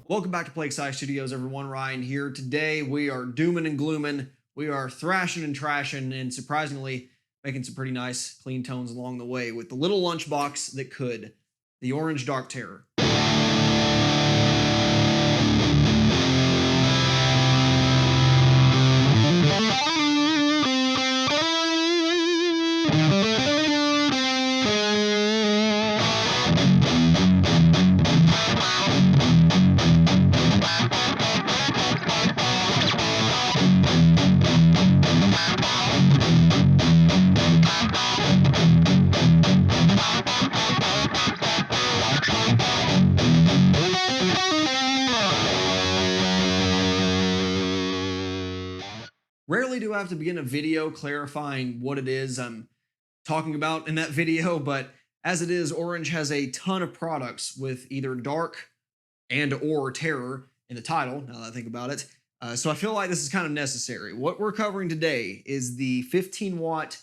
Welcome back to Plague Scythe Studios, everyone. Ryan here. Today we are dooming and glooming. We are thrashing and trashing, and surprisingly making some pretty nice, clean tones along the way with the little lunchbox that could, the Orange Dark Terror. Rarely do I have to begin a video clarifying what it is I'm talking about in that video, but as it is, Orange has a ton of products with either dark and or terror in the title, now that I think about it. So I feel like this is kind of necessary. What we're covering today is the 15 watt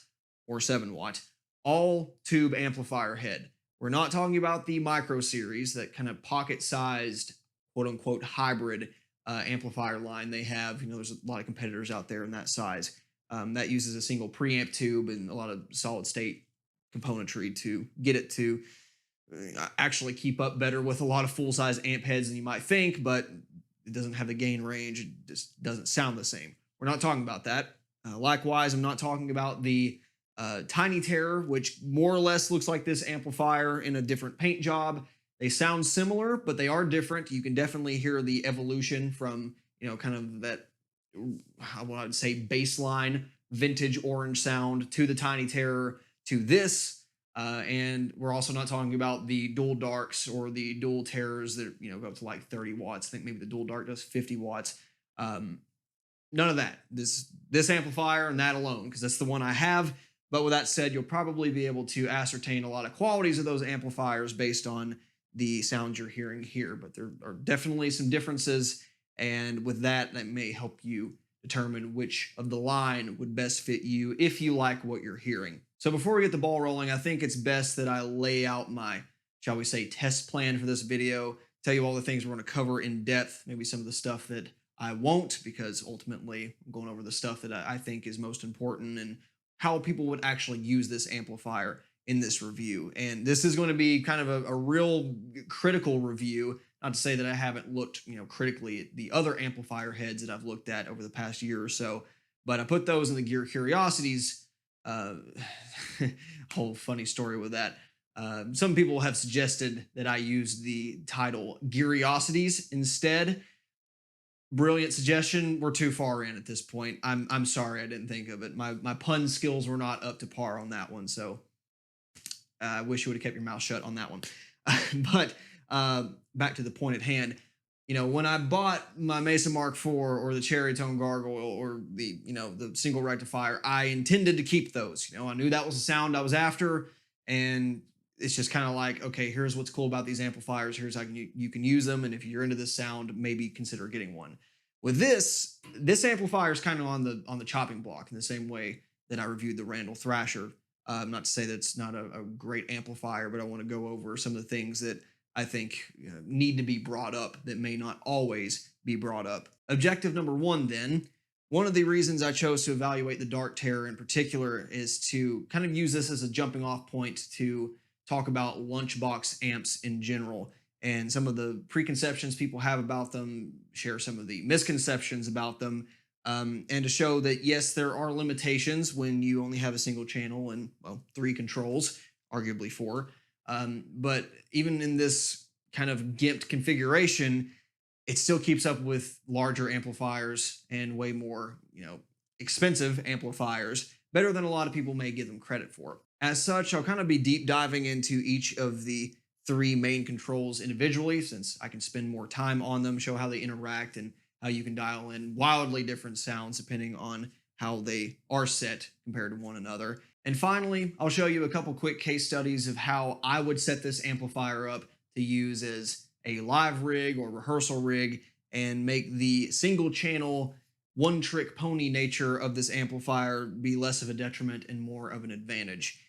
or 7 watt all tube amplifier head. We're not talking about the micro series, that kind of pocket sized quote unquote hybrid amplifier line they have. You know, there's a lot of competitors out there in that size that uses a single preamp tube and a lot of solid state componentry to get it to actually keep up better with a lot of full size amp heads than you might think, but it doesn't have the gain range. It just doesn't sound the same. We're not talking about that. Likewise, I'm not talking about the Tiny Terror, which more or less looks like this amplifier in a different paint job. They sound similar, but they are different. You can definitely hear the evolution from, you know, kind of that, I would say, baseline vintage Orange sound to the Tiny Terror to this. And we're also not talking about the dual darks or the dual terrors that, you know, go up to like 30 watts. I think maybe the dual dark does 50 watts. None of that. This amplifier and that alone, because that's the one I have. But with that said, you'll probably be able to ascertain a lot of qualities of those amplifiers based on the sounds you're hearing here. But there are definitely some differences, and with that may help you determine which of the line would best fit you if you like what you're hearing. So before we get the ball rolling, I think it's best that I lay out my, shall we say, test plan for this video, tell you all the things we're going to cover in depth, maybe some of the stuff that I won't, because ultimately I'm going over the stuff that I think is most important and how people would actually use this amplifier in this review. And this is going to be kind of a real critical review. Not to say that I haven't looked, you know, critically at the other amplifier heads that I've looked at over the past year or so, but I put those in the Gear Curiosities. Whole funny story with that. Some people have suggested that I use the title Geariosities instead. Brilliant suggestion. We're too far in at this point. I'm sorry I didn't think of it. My pun skills were not up to par on that one, so I wish you would have kept your mouth shut on that one. But back to the point at hand. You know, when I bought my Mesa Mark IV or the Cherry Tone Gargoyle or the, you know, the single rectifier, I intended to keep those. You know, I knew that was the sound I was after, and it's just kind of like, okay, here's what's cool about these amplifiers. Here's how you can use them, and if you're into this sound, maybe consider getting one. With this amplifier is kind of on the chopping block in the same way that I reviewed the Randall Thrasher. Not to say that it's not a great amplifier, but I want to go over some of the things that I think need to be brought up that may not always be brought up. Objective number one, then, one of the reasons I chose to evaluate the Dark Terror in particular is to kind of use this as a jumping off point to talk about Lunchbox amps in general and some of the preconceptions people have about them, share some of the misconceptions about them, and to show that, yes, there are limitations when you only have a single channel and, well, 3 controls, arguably 4. But even in this kind of gimped configuration, it still keeps up with larger amplifiers and way more, you know, expensive amplifiers, better than a lot of people may give them credit for. As such, I'll kind of be deep diving into each of the 3 main controls individually, since I can spend more time on them, show how they interact, and how you can dial in wildly different sounds depending on how they are set compared to one another. And finally, I'll show you a couple quick case studies of how I would set this amplifier up to use as a live rig or rehearsal rig and make the single channel one-trick pony nature of this amplifier be less of a detriment and more of an advantage.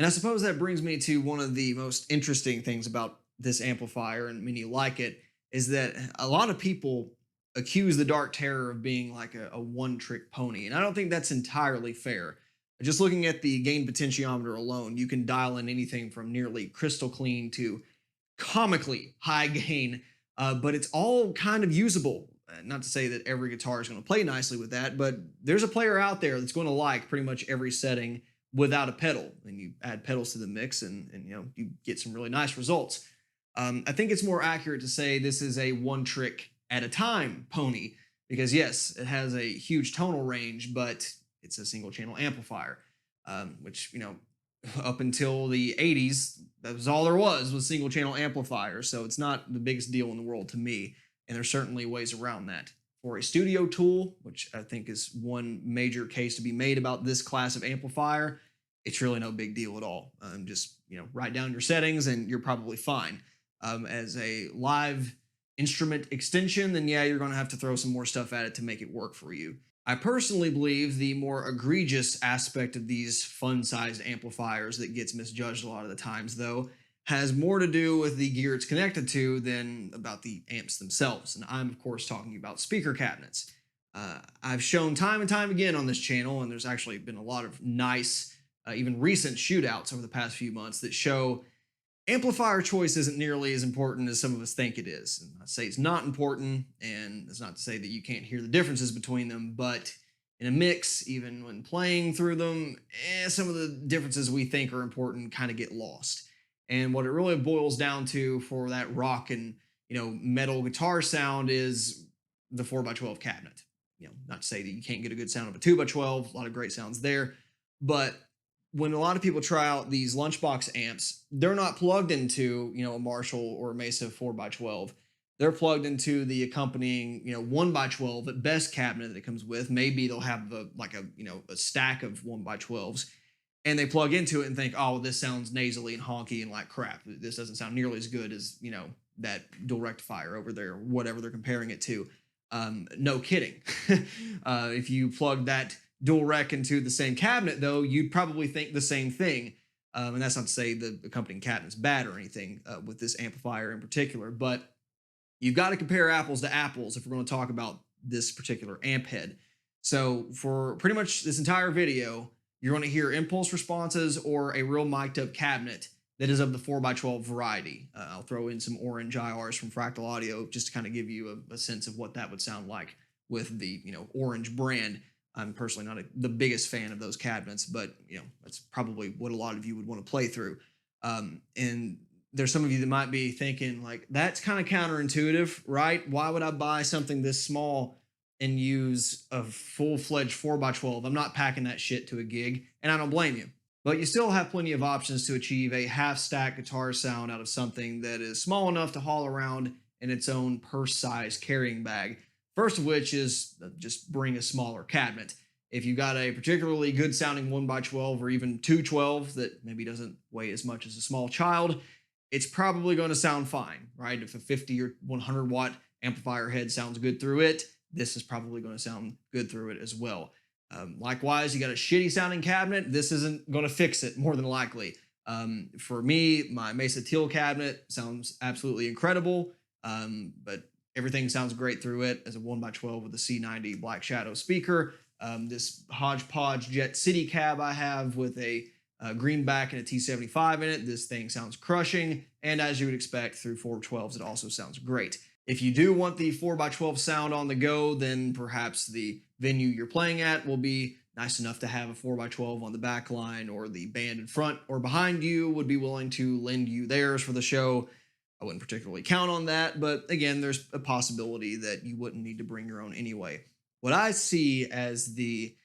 And I suppose that brings me to one of the most interesting things about this amplifier and many like it is that a lot of people accuse the Dark Terror of being like a one trick pony. And I don't think that's entirely fair. Just looking at the gain potentiometer alone, you can dial in anything from nearly crystal clean to comically high gain, but it's all kind of usable. Not to say that every guitar is going to play nicely with that, but there's a player out there that's going to like pretty much every setting without a pedal, and you add pedals to the mix, and you know you get some really nice results. I think it's more accurate to say this is a one trick at a time pony because yes, it has a huge tonal range, but it's a single channel amplifier, which you know up until the 80s, that was all there was single channel amplifiers. So it's not the biggest deal in the world to me. And there's certainly ways around that. For a studio tool, which I think is one major case to be made about this class of amplifier, it's really no big deal at all. Just, you know, write down your settings and you're probably fine. As a live instrument extension, then yeah, you're going to have to throw some more stuff at it to make it work for you. I personally believe the more egregious aspect of these fun-sized amplifiers that gets misjudged a lot of the times, though, has more to do with the gear it's connected to than about the amps themselves. And I'm, of course, talking about speaker cabinets. I've shown time and time again on this channel, and there's actually been a lot of nice, even recent shootouts over the past few months that show amplifier choice isn't nearly as important as some of us think it is. And I say it's not important, and it's not to say that you can't hear the differences between them, but in a mix, even when playing through them, some of the differences we think are important kind of get lost. And what it really boils down to for that rock and metal guitar sound is the 4x12 cabinet. Not to say that you can't get a good sound of a 2x12, a lot of great sounds there, but when a lot of people try out these Lunchbox amps, they're not plugged into, a Marshall or a Mesa 4x12. They're plugged into the accompanying, 1x12 at best cabinet that it comes with. Maybe they'll have a stack of 1x12s, and they plug into it and think, oh, this sounds nasally and honky and like crap. This doesn't sound nearly as good as, that dual rectifier over there, whatever they're comparing it to. No kidding. If you plug that dual rec into the same cabinet, though, you'd probably think the same thing. And that's not to say the accompanying cabinet's bad or anything with this amplifier in particular, but you've got to compare apples to apples if we're going to talk about this particular amp head. So for pretty much this entire video, you're going to hear impulse responses or a real mic'd up cabinet that is of the 4x12 variety. I'll throw in some orange IRs from Fractal Audio just to kind of give you a sense of what that would sound like with the orange brand. I'm personally not the biggest fan of those cabinets, but that's probably what a lot of you would want to play through. And there's some of you that might be thinking like, that's kind of counterintuitive, right? Why would I buy something this small and use a full-fledged 4x12? I'm not packing that shit to a gig, and I don't blame you. But you still have plenty of options to achieve a half-stack guitar sound out of something that is small enough to haul around in its own purse-sized carrying bag. First of which is just bring a smaller cabinet. If you got a particularly good sounding 1x12 or even 212 that maybe doesn't weigh as much as a small child, it's probably going to sound fine, right? If a 50 or 100 watt amplifier head sounds good through it, this is probably going to sound good through it as well. Likewise, you got a shitty sounding cabinet, this isn't going to fix it more than likely. For me, my Mesa Teal cabinet sounds absolutely incredible, but everything sounds great through it as a 1x12 with a C90 Black Shadow speaker. This hodgepodge Jet City cab I have with a greenback and a T75 in it, this thing sounds crushing, and as you would expect through 412s, it also sounds great. If you do want the 4x12 sound on the go, then perhaps the venue you're playing at will be nice enough to have a 4x12 on the back line, or the band in front or behind you would be willing to lend you theirs for the show. I wouldn't particularly count on that, but again, there's a possibility that you wouldn't need to bring your own anyway. What I see as the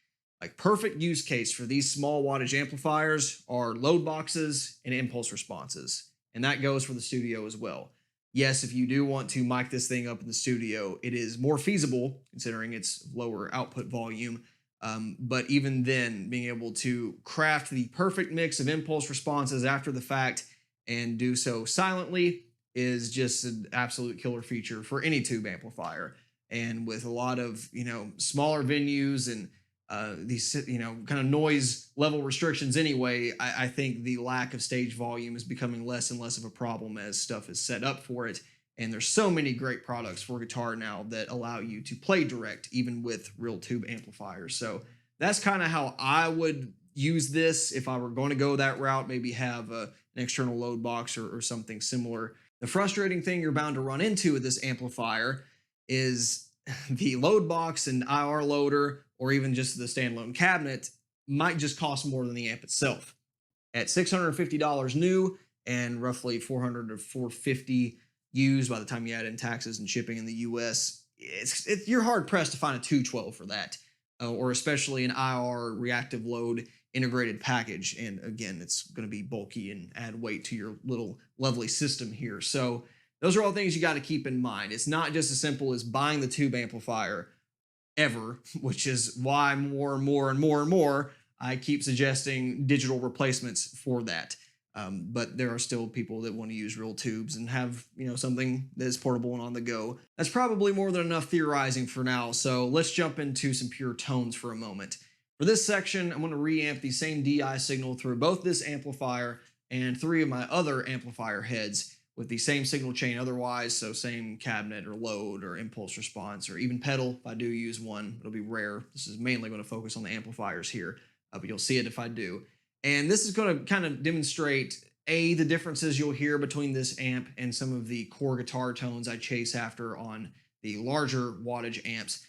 perfect use case for these small wattage amplifiers are load boxes and impulse responses, and that goes for the studio as well. Yes, if you do want to mic this thing up in the studio, it is more feasible considering its lower output volume. But even then, being able to craft the perfect mix of impulse responses after the fact and do so silently is just an absolute killer feature for any tube amplifier. And with a lot of, smaller venues and these kind of noise level restrictions anyway, I think the lack of stage volume is becoming less and less of a problem as stuff is set up for it. And there's so many great products for guitar now that allow you to play direct, even with real tube amplifiers. So that's kind of how I would use this if I were going to go that route, maybe have an external load box or something similar. The frustrating thing you're bound to run into with this amplifier is the load box and IR loader, or even just the standalone cabinet, might just cost more than the amp itself. At $650 new and roughly $400 to $450 used by the time you add in taxes and shipping in the US, you're hard pressed to find a 212 for that, or especially an IR reactive load integrated package. And again, it's going to be bulky and add weight to your little lovely system here. So those are all things you got to keep in mind. It's not just as simple as buying the tube amplifier ever, which is why more and more I keep suggesting digital replacements for that. But there are still people that want to use real tubes and have, something that is portable and on the go. That's probably more than enough theorizing for now. So let's jump into some pure tones for a moment. For this section, I'm going to reamp the same DI signal through both this amplifier and 3 of my other amplifier heads with the same signal chain otherwise, so same cabinet or load or impulse response or even pedal if I do use one. It'll be rare. This is mainly going to focus on the amplifiers here, but you'll see it if I do. And this is going to kind of demonstrate, A, the differences you'll hear between this amp and some of the core guitar tones I chase after on the larger wattage amps,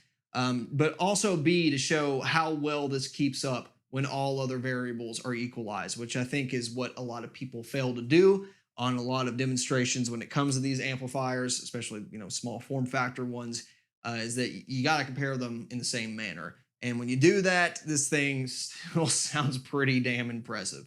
but also B, to show how well this keeps up when all other variables are equalized, which I think is what a lot of people fail to do on a lot of demonstrations when it comes to these amplifiers, especially small form factor ones, is that you got to compare them in the same manner. And when you do that, this thing still sounds pretty damn impressive.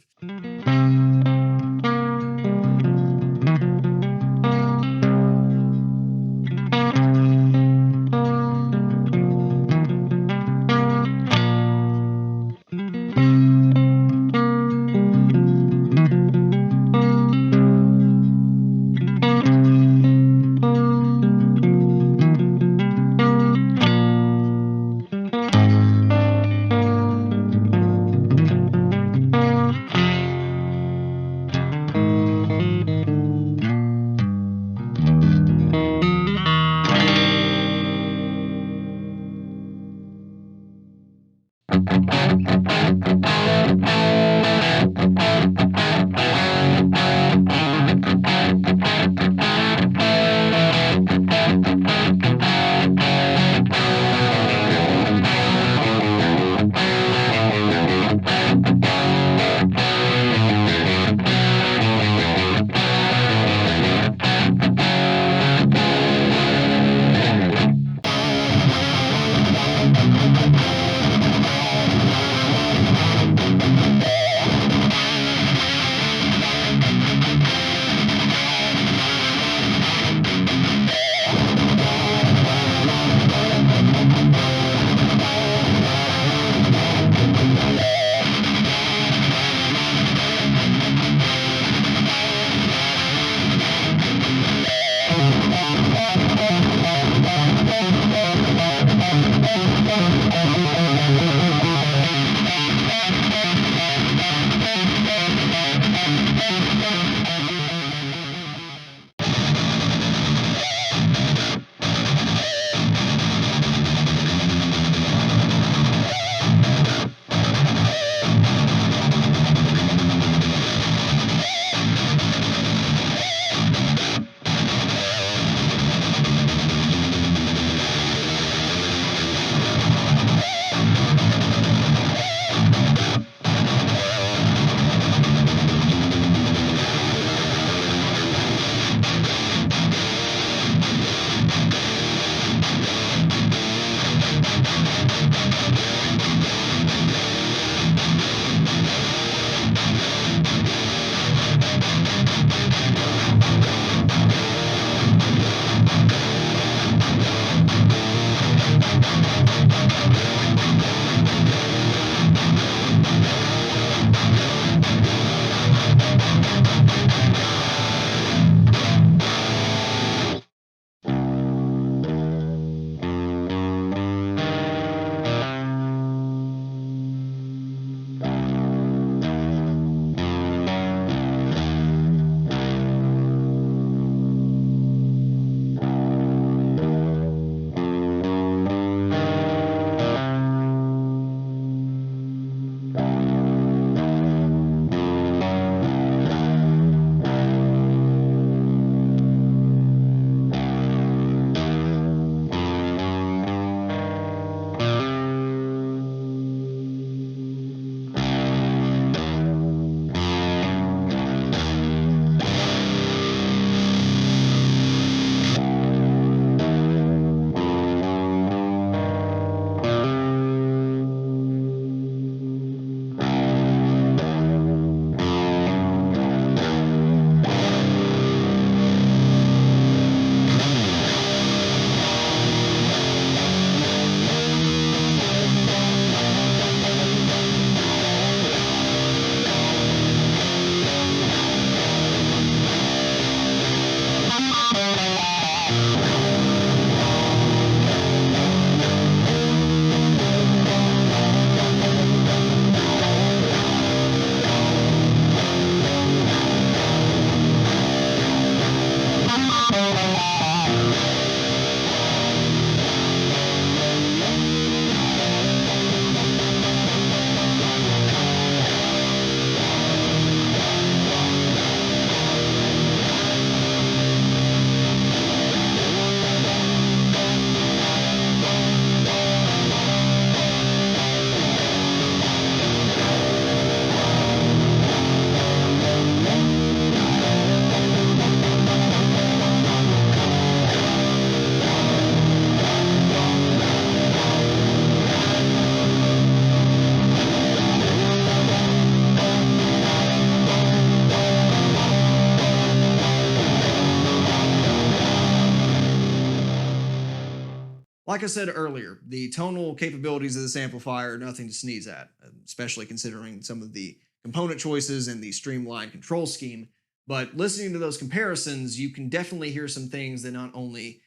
like I said earlier, the tonal capabilities of this amplifier are nothing to sneeze at, especially considering some of the component choices and the streamlined control scheme. But listening to those comparisons, you can definitely hear some things that not only,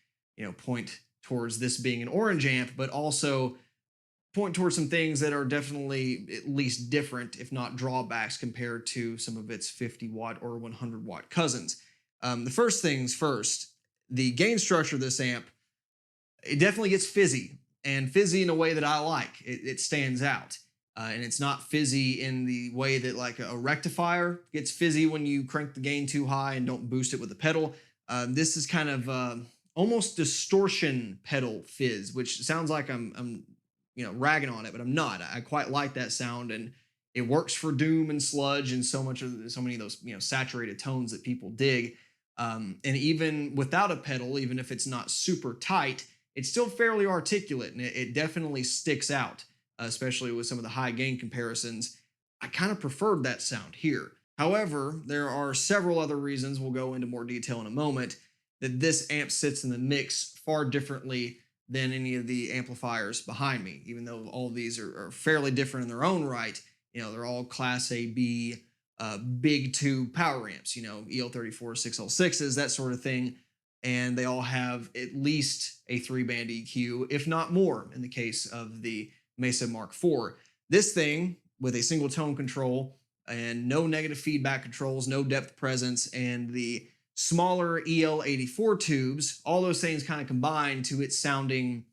point towards this being an orange amp, but also point towards some things that are definitely at least different, if not drawbacks, compared to some of its 50 watt or 100 watt cousins. The first things first, the gain structure of this amp, it definitely gets fizzy, and fizzy in a way that I like. It stands out. And it's not fizzy in the way that like a rectifier gets fizzy when you crank the gain too high and don't boost it with the pedal. This is kind of almost distortion pedal fizz, which sounds like I'm ragging on it, but I'm not. I quite like that sound, and it works for doom and sludge and so many of those saturated tones that people dig. And even without a pedal, even if it's not super tight, it's still fairly articulate, and it definitely sticks out. Especially with some of the high gain comparisons. I kind of preferred that sound here. However, there are several other reasons, we'll go into more detail in a moment, that this amp sits in the mix far differently than any of the amplifiers behind me. Even though all of these are fairly different in their own right, they're all Class A, B, big tube power amps, EL34, 6L6s, that sort of thing. And they all have at least a 3-band EQ, if not more, in the case of the Mesa Mark IV. This thing with a single tone control and no negative feedback controls, no depth presence, and the smaller EL84 tubes, all those things kind of combine to it sounding,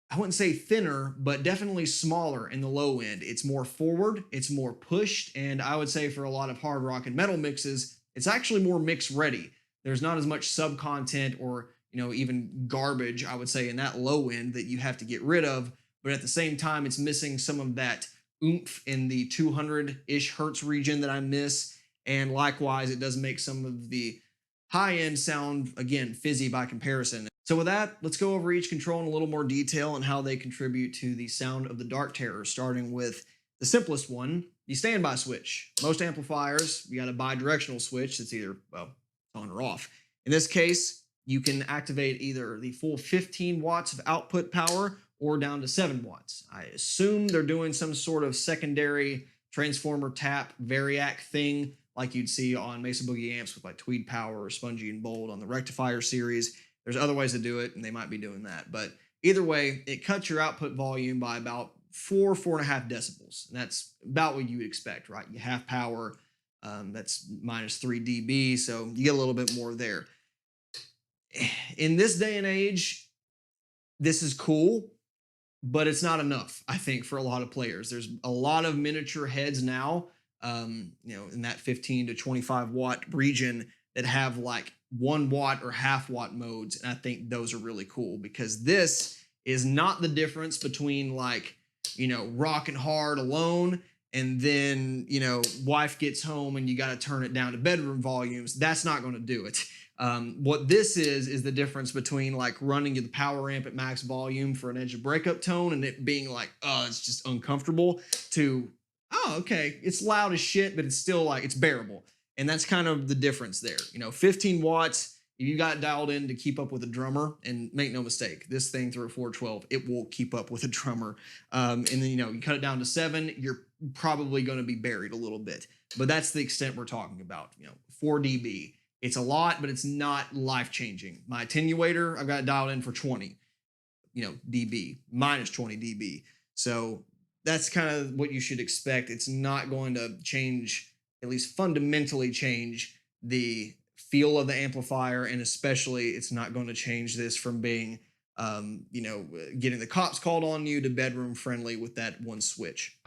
I wouldn't say thinner, but definitely smaller in the low end. It's more forward, it's more pushed, and I would say for a lot of hard rock and metal mixes, it's actually more mix ready. There's not as much sub content or even garbage, I would say, in that low end that you have to get rid of. But at the same time, it's missing some of that oomph in the 200-ish hertz region that I miss. And likewise, it does make some of the high-end sound, again, fizzy by comparison. So with that, let's go over each control in a little more detail and how they contribute to the sound of the Dark Terror, starting with the simplest one, the standby switch. Most amplifiers, you got a bi-directional switch that's either, on or off. In this case, you can activate either the full 15 watts of output power or down to 7 watts. I assume they're doing some sort of secondary transformer tap variac thing like you'd see on Mesa Boogie amps with like Tweed Power or Spongy and Bold on the Rectifier series. There's other ways to do it, and they might be doing that. But either way, it cuts your output volume by about 4.5 decibels. And that's about what you would expect, right? You have power, that's minus 3 dB, so you get a little bit more there. In this day and age, this is cool, but it's not enough, I think, for a lot of players. There's a lot of miniature heads now, in that 15 to 25 watt region that have like 1 watt or half watt modes. And I think those are really cool because this is not the difference between like, rocking hard alone and then, wife gets home and you got to turn it down to bedroom volumes. That's not going to do it. What this is the difference between like running the power amp at max volume for an edge of breakup tone and it being like, oh, it's just uncomfortable, to, oh, okay, it's loud as shit, but it's still like, it's bearable. And that's kind of the difference there. 15 watts, you got it dialed in to keep up with a drummer, and make no mistake, this thing through a 412, it will keep up with a drummer. And then, you cut it down to 7, you're probably going to be buried a little bit. But that's the extent we're talking about, 4 dB. It's a lot, but it's not life-changing. My attenuator, I've got it dialed in for 20, dB, minus 20 dB. So that's kind of what you should expect. It's not going to change, at least fundamentally change, the feel of the amplifier, and especially it's not going to change this from being, getting the cops called on you to bedroom friendly with that one switch.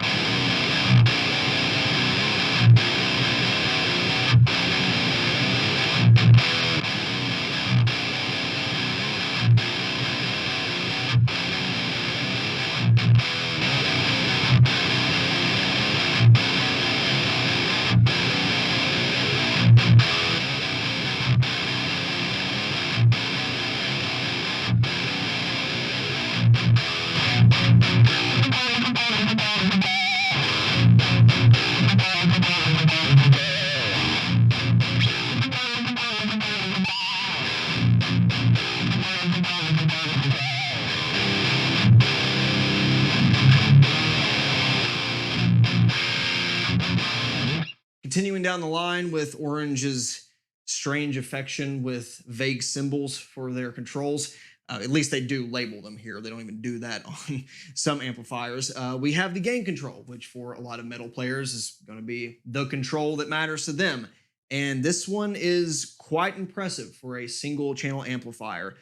Continuing down the line with Orange's strange affection with vague symbols for their controls. At least they do label them here. They don't even do that on some amplifiers. We have the gain control, which for a lot of metal players is going to be the control that matters to them. And this one is quite impressive for a single channel amplifier.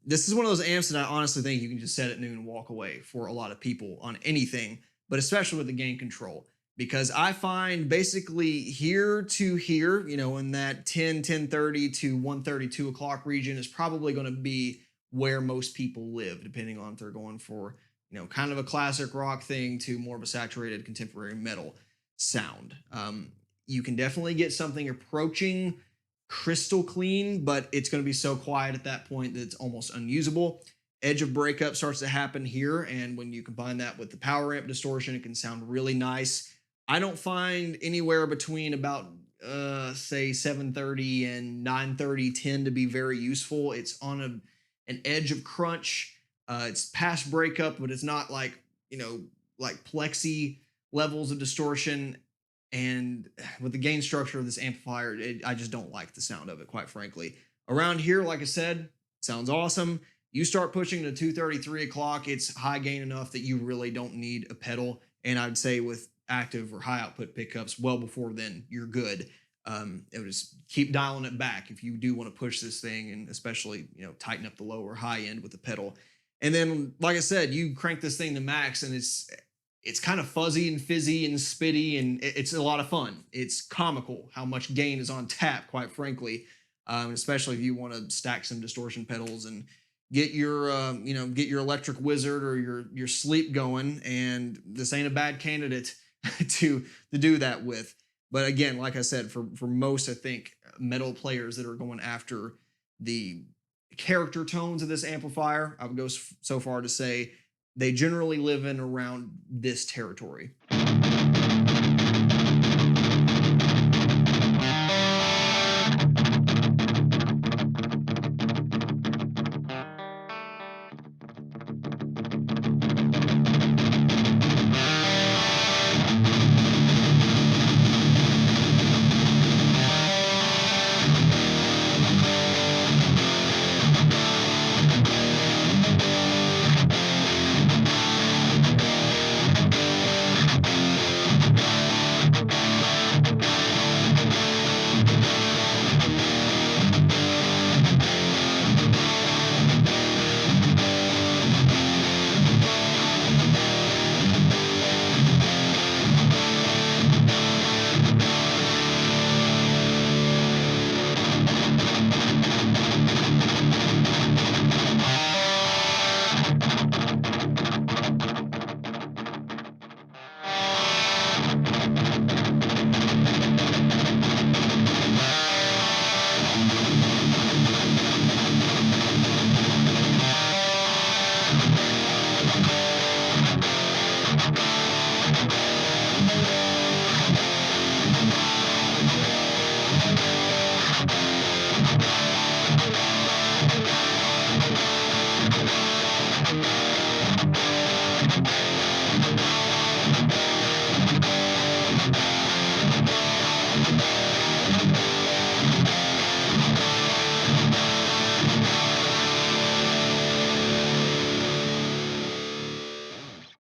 This is one of those amps that I honestly think you can just set at noon and walk away for a lot of people on anything, but especially with the gain control. Because I find basically here to here, in that 10:30 to 1:30, 2 o'clock region is probably going to be where most people live, depending on if they're going for, kind of a classic rock thing to more of a saturated contemporary metal sound. You can definitely get something approaching crystal clean, but it's going to be so quiet at that point that it's almost unusable. Edge of breakup starts to happen here, and when you combine that with the power amp distortion, it can sound really nice. I don't find anywhere between about say 730 and 930 10 to be very useful. It's on an edge of crunch. It's past breakup, but it's not like like plexi levels of distortion. And with the gain structure of this amplifier, I just don't like the sound of it, quite frankly. Around here, like I said, sounds awesome. You start pushing to 2:30, 3 o'clock, it's high gain enough that you really don't need a pedal. And I'd say with active or high output pickups, well before then, you're good. It would just keep dialing it back if you do want to push this thing, and especially, tighten up the low or high end with the pedal. And then, like I said, you crank this thing to max, and it's kind of fuzzy and fizzy and spitty, and it's a lot of fun. It's comical how much gain is on tap, quite frankly, especially if you want to stack some distortion pedals and get your get your electric wizard or your sleep going. And this ain't a bad candidate to do that with. But again, like I said, for most, I think, metal players that are going after the character tones of this amplifier, I would go so far to say they generally live in around this territory.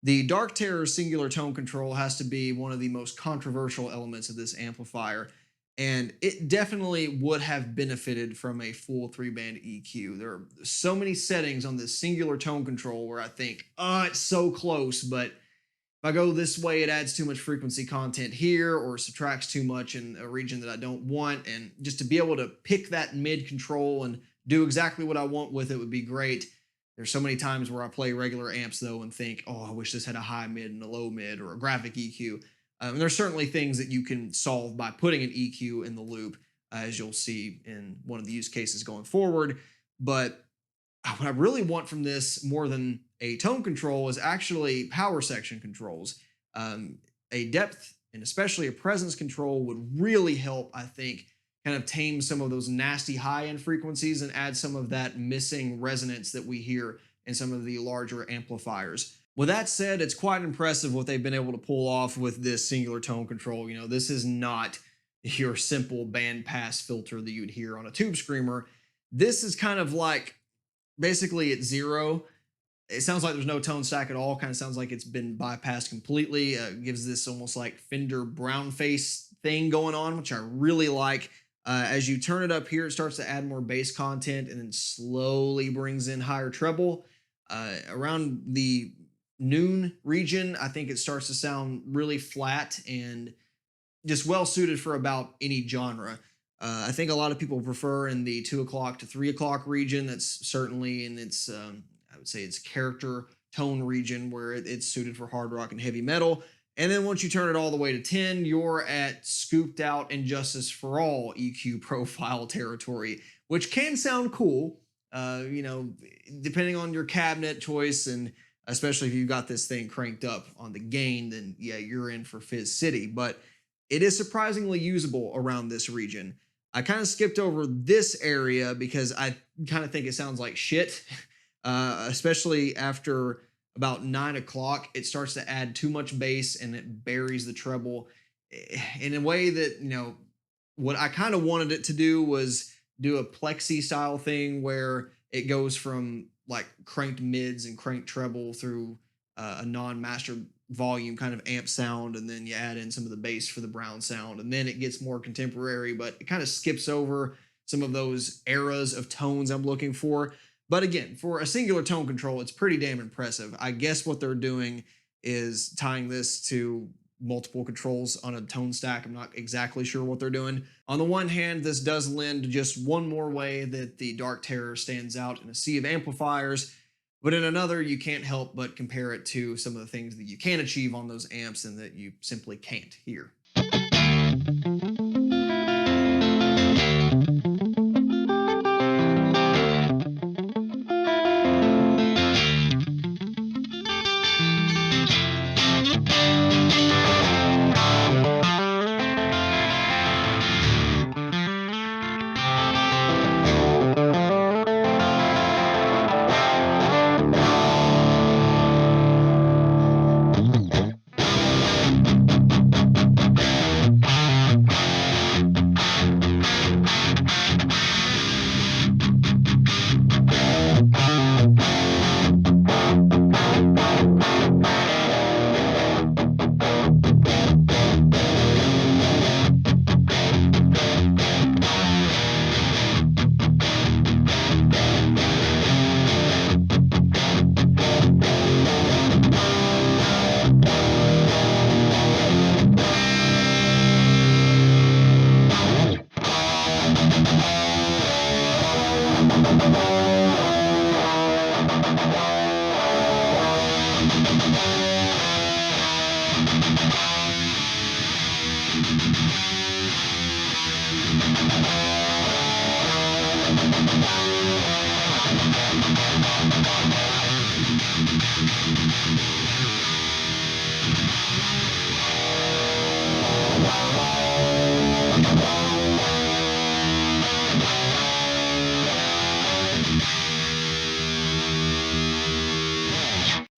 The Dark Terror singular tone control has to be one of the most controversial elements of this amplifier, and it definitely would have benefited from a full 3-band EQ. There are so many settings on this singular tone control where I think, it's so close, but if I go this way, it adds too much frequency content here or subtracts too much in a region that I don't want. And just to be able to pick that mid control and do exactly what I want with it would be great. There's so many times where I play regular amps, though, and think, I wish this had a high mid and a low mid or a graphic EQ. And there's certainly things that you can solve by putting an EQ in the loop, as you'll see in one of the use cases going forward. But what I really want from this more than a tone control is actually power section controls. A depth and especially a presence control would really help, I think, kind of tame some of those nasty high-end frequencies and add some of that missing resonance that we hear in some of the larger amplifiers. With that said, it's quite impressive what they've been able to pull off with this singular tone control. This is not your simple band pass filter that you'd hear on a tube screamer. This is kind of like basically at zero. It sounds like there's no tone stack at all. Kind of sounds like it's been bypassed completely. Gives this almost like Fender brown face thing going on, which I really like. As you turn it up here, it starts to add more bass content and then slowly brings in higher treble. Around the noon region, I think it starts to sound really flat and just well suited for about any genre. I think a lot of people prefer in the 2 o'clock to 3 o'clock region. That's certainly in its, I would say, its character tone region where it's suited for hard rock and heavy metal. And then once you turn it all the way to 10, you're at scooped out and Justice for All EQ profile territory, which can sound cool, depending on your cabinet choice. And especially if you got this thing cranked up on the gain, then yeah, you're in for Fizz City. But it is surprisingly usable around this region. I kind of skipped over this area because I kind of think it sounds like shit, especially after about 9 o'clock. It starts to add too much bass and it buries the treble in a way that, what I kind of wanted it to do was do a plexi style thing where it goes from like cranked mids and cranked treble through a non-master volume kind of amp sound, and then you add in some of the bass for the brown sound, and then it gets more contemporary, but it kind of skips over some of those eras of tones I'm looking for. But again, for a singular tone control, it's pretty damn impressive. I guess what they're doing is tying this to multiple controls on a tone stack. I'm not exactly sure what they're doing. On the one hand, this does lend just one more way that the Dark Terror stands out in a sea of amplifiers. But in another, you can't help but compare it to some of the things that you can achieve on those amps and that you simply can't here.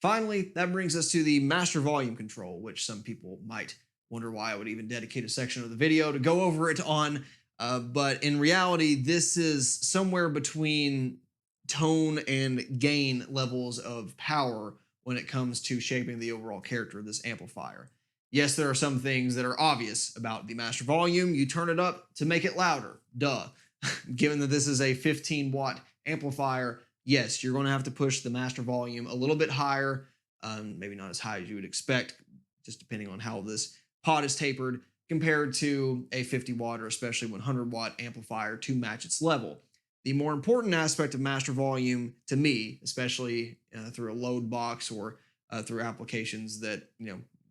Finally, that brings us to the master volume control, which some people might wonder why I would even dedicate a section of the video to go over it on. But in reality, this is somewhere between tone and gain levels of power when it comes to shaping the overall character of this amplifier. Yes, there are some things that are obvious about the master volume. You turn it up to make it louder, duh. Given that this is a 15-watt amplifier, yes, you're going to have to push the master volume a little bit higher, maybe not as high as you would expect, just depending on how this pot is tapered, compared to a 50-watt or especially 100-watt amplifier to match its level. The more important aspect of master volume to me, especially through a load box or through applications that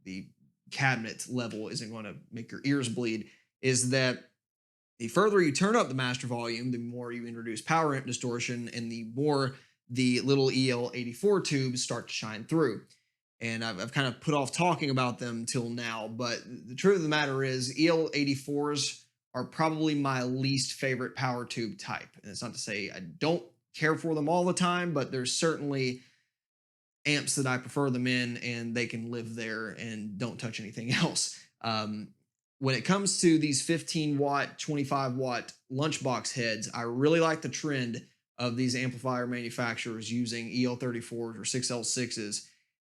the cabinet level isn't going to make your ears bleed, is that the further you turn up the master volume, the more you introduce power amp distortion and the more the little EL84 tubes start to shine through. And I've kind of put off talking about them till now, but the truth of the matter is EL84s are probably my least favorite power tube type. And it's not to say I don't care for them all the time, but there's certainly amps that I prefer them in, and they can live there and don't touch anything else. When it comes to these 15 watt, 25 watt Lunchbox heads, I really like the trend of these amplifier manufacturers using EL34s or 6L6s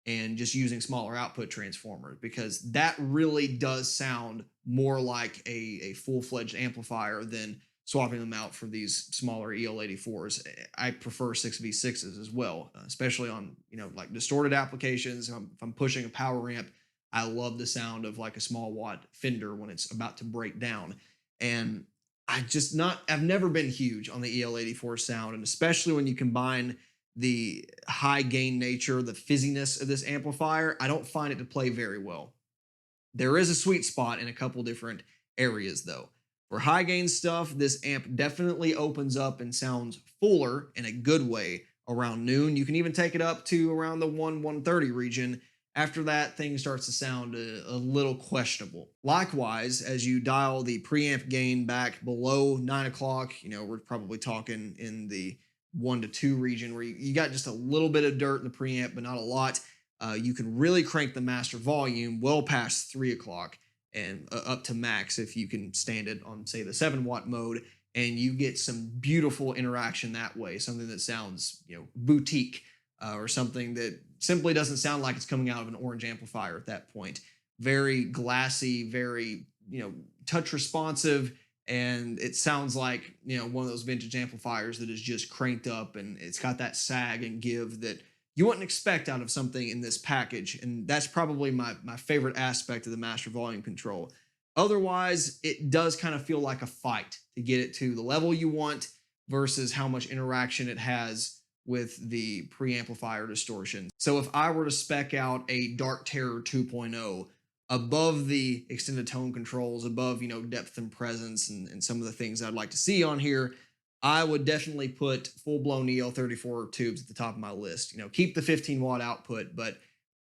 and just using smaller output transformers, because that really does sound more like a full-fledged amplifier than swapping them out for these smaller EL84s. I prefer 6V6s as well, especially on, like distorted applications. If I'm pushing a power amp, I love the sound of like a small watt Fender when it's about to break down. And I've never been huge on the EL84 sound, and especially when you combine the high gain nature, the fizziness of this amplifier, I don't find it to play very well. There is a sweet spot in a couple different areas though. For high gain stuff, this amp definitely opens up and sounds fuller in a good way around noon. You can even take it up to around the 130 region. After that, things starts to sound a little questionable. Likewise, as you dial the preamp gain back below 9 o'clock, we're probably talking in the 1 to 2 region where you got just a little bit of dirt in the preamp, but not a lot. You can really crank the master volume well past 3 o'clock and up to max if you can stand it on, say, the 7 watt mode, and you get some beautiful interaction that way, something that sounds, boutique, or something that simply doesn't sound like it's coming out of an orange amplifier at that point. Very glassy, very, touch responsive, and it sounds like, one of those vintage amplifiers that is just cranked up, and it's got that sag and give that you wouldn't expect out of something in this package. And that's probably my favorite aspect of the master volume control. Otherwise, it does kind of feel like a fight to get it to the level you want versus how much interaction it has with the preamplifier distortion. So if I were to spec out a Dark Terror 2.0 above the extended tone controls, above, depth and presence and some of the things I'd like to see on here, I would definitely put full-blown EL34 tubes at the top of my list. Keep the 15 watt output, but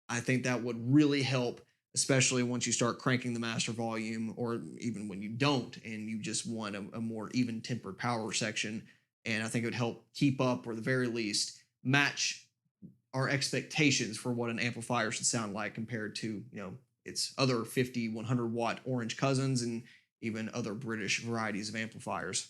I think that would really help, especially once you start cranking the master volume, or even when you don't and you just want a more even tempered power section. And I think it would help keep up, or at the very least match our expectations for what an amplifier should sound like compared to, its other 50, 100 watt orange cousins and even other British varieties of amplifiers.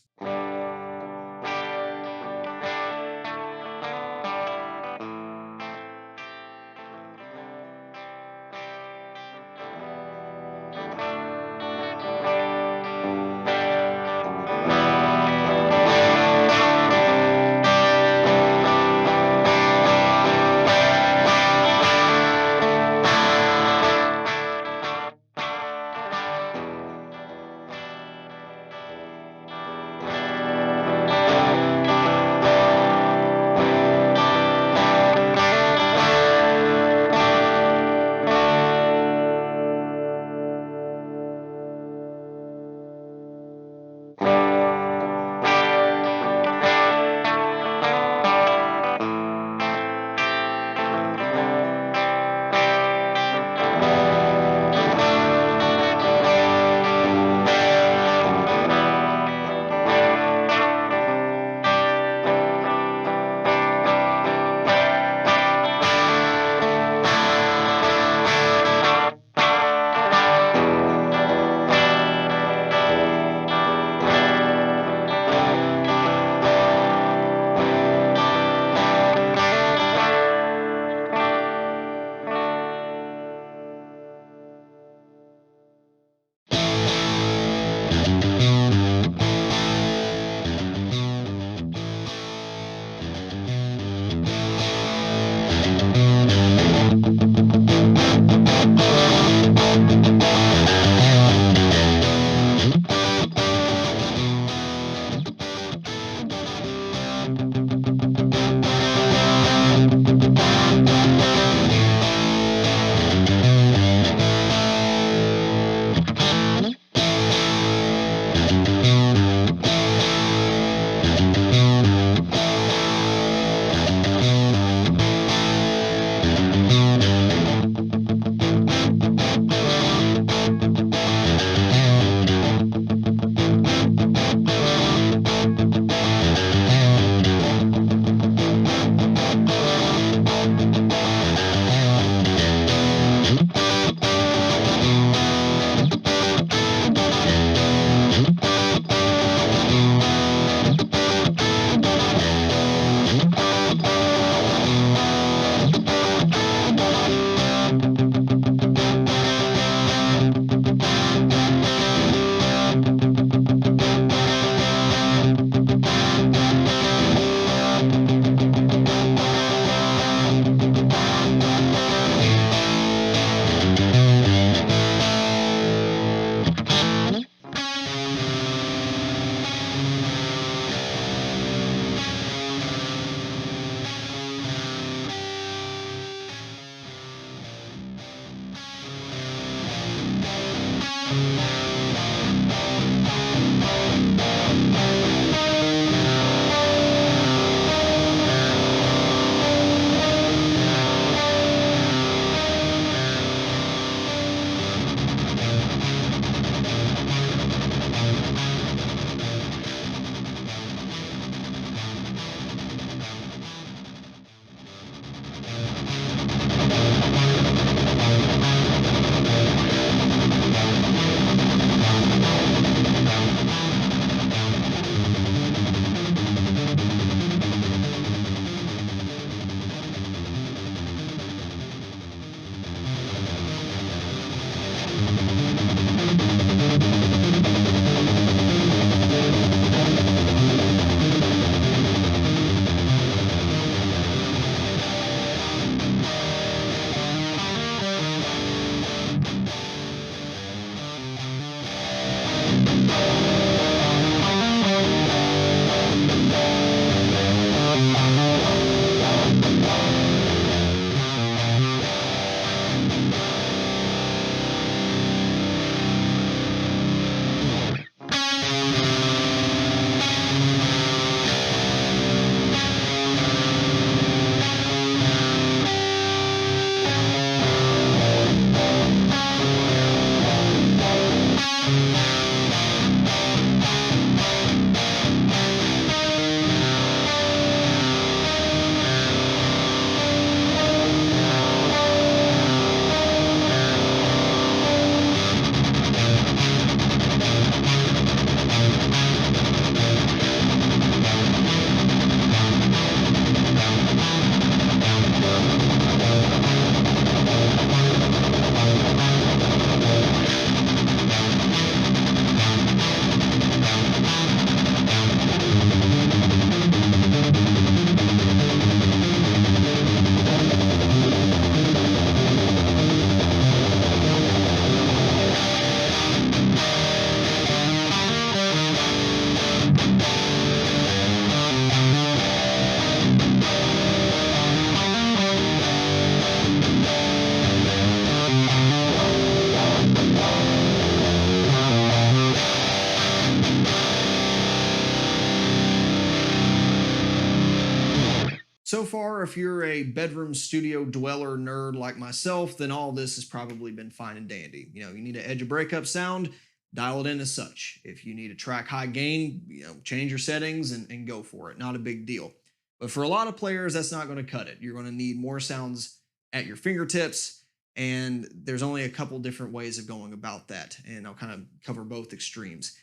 far, if you're a bedroom studio dweller nerd like myself, then all this has probably been fine and dandy. You know, you need an edge of breakup sound, dial it in as such. If you need to track high gain, you know, change your settings and go for it. Not a big deal. But for a lot of players, that's not going to cut it. You're going to need more sounds at your fingertips, and there's only a couple different ways of going about that, and I'll kind of cover both extremes.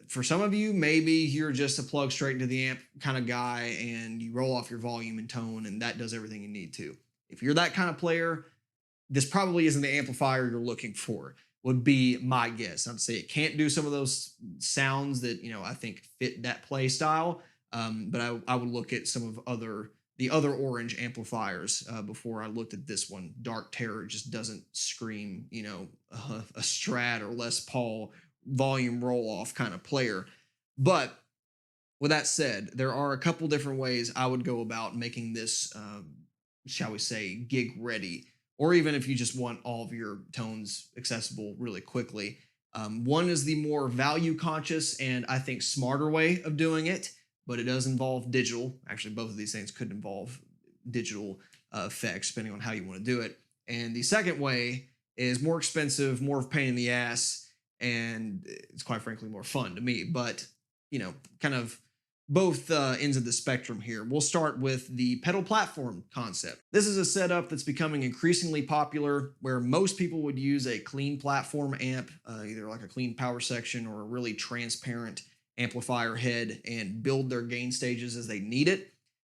For some of you, maybe you're just a plug straight into the amp kind of guy and you roll off your volume and tone and that does everything you need to. If you're that kind of player, this probably isn't the amplifier you're looking for, would be my guess. Not to say it can't do some of those sounds that, you know, I think fit that play style, but I would look at some of the other Orange amplifiers before I looked at this one. Dark Terror just doesn't scream, you know, a Strat or Les Paul volume roll off kind of player. But with that said, there are a couple different ways I would go about making this, shall we say, gig ready, or even if you just want all of your tones accessible really quickly. One is the more value conscious and I think smarter way of doing it, but it does involve digital. Actually, both of these things could involve digital effects, depending on how you want to do it. And the second way is more expensive, more of a pain in the ass, and it's quite frankly more fun to me. But, you know, kind of both ends of the spectrum here. We'll start with the pedal platform concept. This is a setup that's becoming increasingly popular where most people would use a clean platform amp, either like a clean power section or a really transparent amplifier head, and build their gain stages as they need it.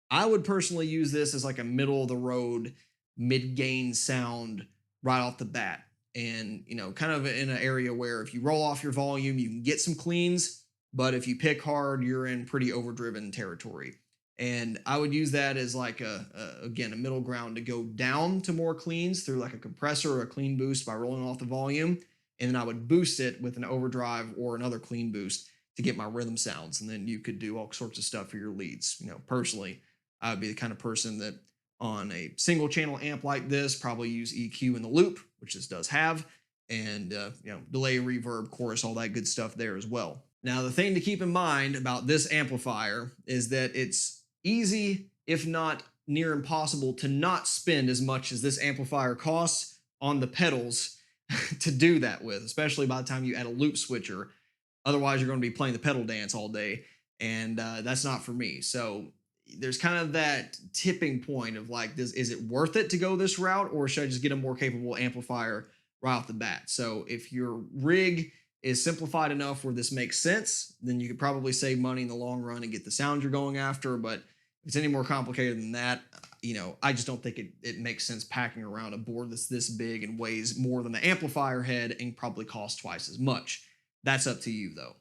I would personally use this as like a middle of the road mid-gain sound right off the bat. And, you know, kind of in an area where if you roll off your volume, you can get some cleans, but if you pick hard, you're in pretty overdriven territory. And I would use that as like again, a middle ground to go down to more cleans through like a compressor or a clean boost by rolling off the volume. And then I would boost it with an overdrive or another clean boost to get my rhythm sounds. And then you could do all sorts of stuff for your leads. You know, personally, I would be the kind of person that on a single channel amp like this, probably use EQ in the loop, which this does have, and you know, delay, reverb, chorus, all that good stuff there as well. Now, the thing to keep in mind about this amplifier is that it's easy, if not near impossible, to not spend as much as this amplifier costs on the pedals to do that with, especially by the time you add a loop switcher. Otherwise, you're going to be playing the pedal dance all day, and that's not for me. So there's kind of that tipping point of like, is it worth it to go this route, or should I just get a more capable amplifier right off the bat? So if your rig is simplified enough where this makes sense, then you could probably save money in the long run and get the sound you're going after. But if it's any more complicated than that, you know, I just don't think it makes sense packing around a board that's this big and weighs more than the amplifier head and probably costs twice as much. That's up to you though.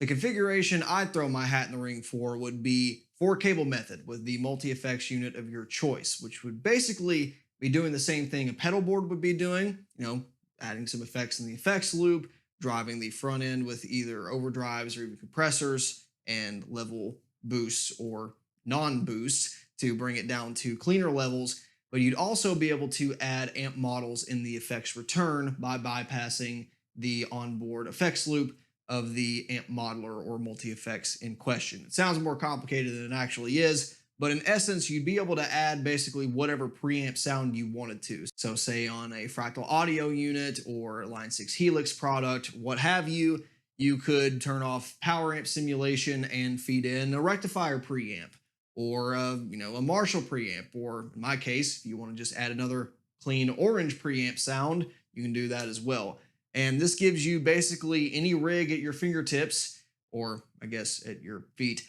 The configuration I'd throw my hat in the ring for would be 4-cable method with the multi-effects unit of your choice, which would basically be doing the same thing a pedal board would be doing, you know, adding some effects in the effects loop, driving the front end with either overdrives or even compressors, and level boosts or non-boosts to bring it down to cleaner levels. But you'd also be able to add amp models in the effects return by bypassing the onboard effects loop of the amp modeler or multi-effects in question. It sounds more complicated than it actually is, but in essence, you'd be able to add basically whatever preamp sound you wanted to. So say on a Fractal Audio unit or Line 6 Helix product, what have you, you could turn off power amp simulation and feed in a rectifier preamp, or a Marshall preamp, or in my case, if you want to just add another clean orange preamp sound, you can do that as well. And this gives you basically any rig at your fingertips, or I guess at your feet,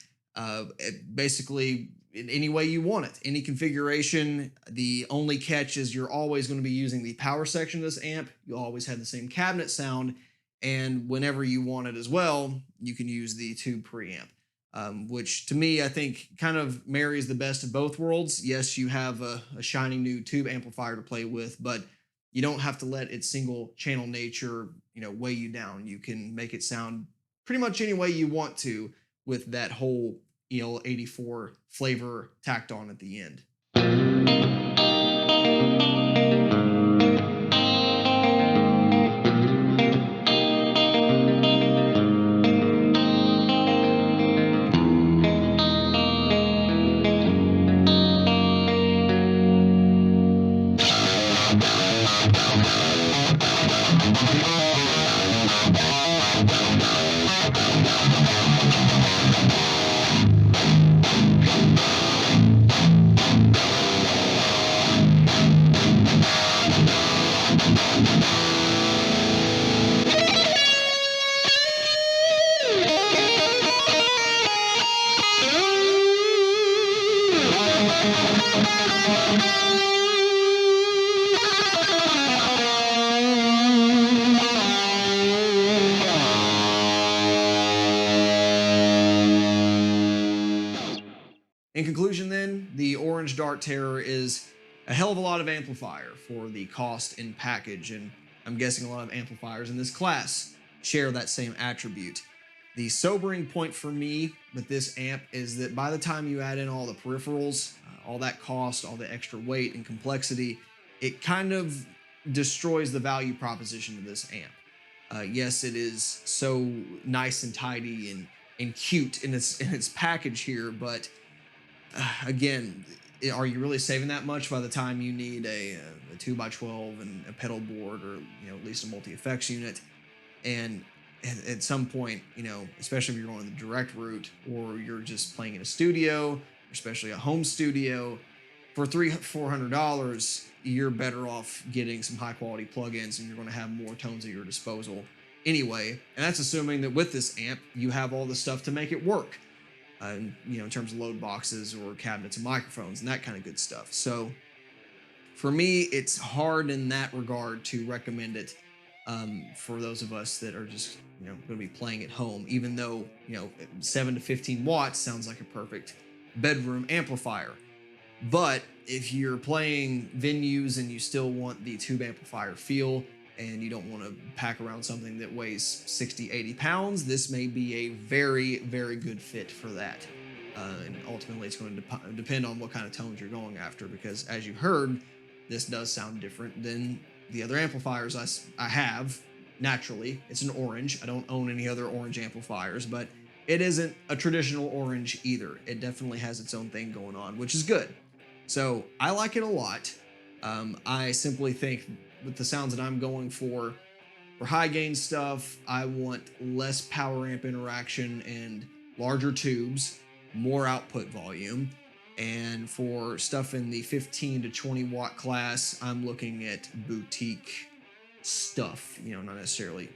basically in any way you want it, any configuration. The only catch is you're always going to be using the power section of this amp. You always have the same cabinet sound, and whenever you want it as well, you can use the tube preamp. Which to me, I think kind of marries the best of both worlds. Yes, you have a shiny new tube amplifier to play with, but you don't have to let its single channel nature, weigh you down. You can make it sound pretty much any way you want to with that whole EL84 flavor tacked on at the end. In conclusion, then, the Orange Dart Terror is a hell of a lot of amplifier for the cost and package, and I'm guessing a lot of amplifiers in this class share that same attribute. The sobering point for me with this amp is that by the time you add in all the peripherals, all that cost, all the extra weight and complexity, it kind of destroys the value proposition of this amp. Yes, it is so nice and tidy and cute in its package here, but again, are you really saving that much by the time you need a 2x12 and a pedal board, or at least a multi-effects unit? And at some point, especially if you're going the direct route, or you're just playing in a studio, especially a home studio, for $300-400, you're better off getting some high quality plugins, and you're going to have more tones at your disposal anyway. And that's assuming that with this amp, you have all the stuff to make it work. In terms of load boxes or cabinets and microphones and that kind of good stuff. So for me, it's hard in that regard to recommend it for those of us that are just going to be playing at home, even though 7 to 15 watts sounds like a perfect bedroom amplifier. But if you're playing venues and you still want the tube amplifier feel, and you don't want to pack around something that weighs 60-80 pounds, this may be a very, very good fit for that. And ultimately, it's going to depend on what kind of tones you're going after, because as you heard, this does sound different than the other amplifiers I have. Naturally, it's an orange. I don't own any other orange amplifiers, but it isn't a traditional orange either. It definitely has its own thing going on, which is good. So I like it a lot. I simply think with the sounds that I'm going for high gain stuff, I want less power amp interaction and larger tubes, more output volume. And for stuff in the 15 to 20 watt class, I'm looking at boutique stuff, not necessarily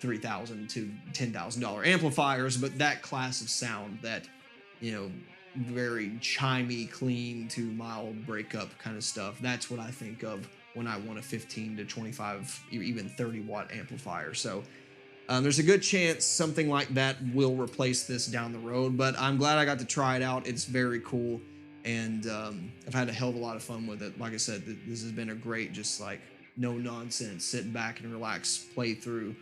$3,000 to $10,000 amplifiers, but that class of sound, that very chimey, clean to mild breakup kind of stuff. That's what I think of when I want a 15 to 25, even 30 watt amplifier. So there's a good chance something like that will replace this down the road, but I'm glad I got to try it out. It's very cool, and I've had a hell of a lot of fun with it. Like I said, this has been a great, just like no nonsense, sit back and relax, play through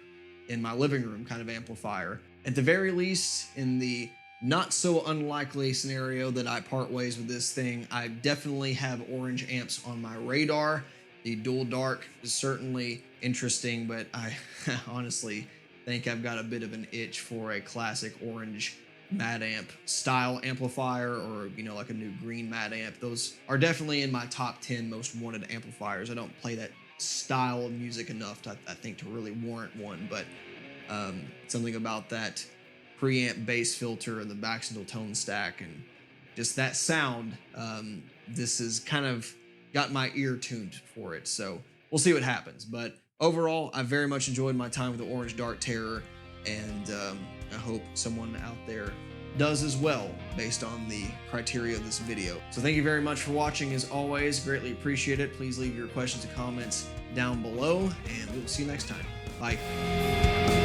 in my living room kind of amplifier. At the very least, in the not so unlikely scenario that I part ways with this thing, I definitely have orange amps on my radar. The dual dark is certainly interesting, but I honestly think I've got a bit of an itch for a classic orange Mad Amp style amplifier, or like a new green Mad Amp. Those are definitely in my top 10 most wanted amplifiers. I don't play that style of music enough I think to really warrant one, but something about that preamp bass filter and the Baxendale tone stack and just that sound, this has kind of got my ear tuned for it. So we'll see what happens. But overall, I very much enjoyed my time with the Orange Dark Terror, and I hope someone out there does as well based on the criteria of this video. So thank you very much for watching. As always, greatly appreciate it. Please leave your questions and comments down below, and we will see you next time. Bye.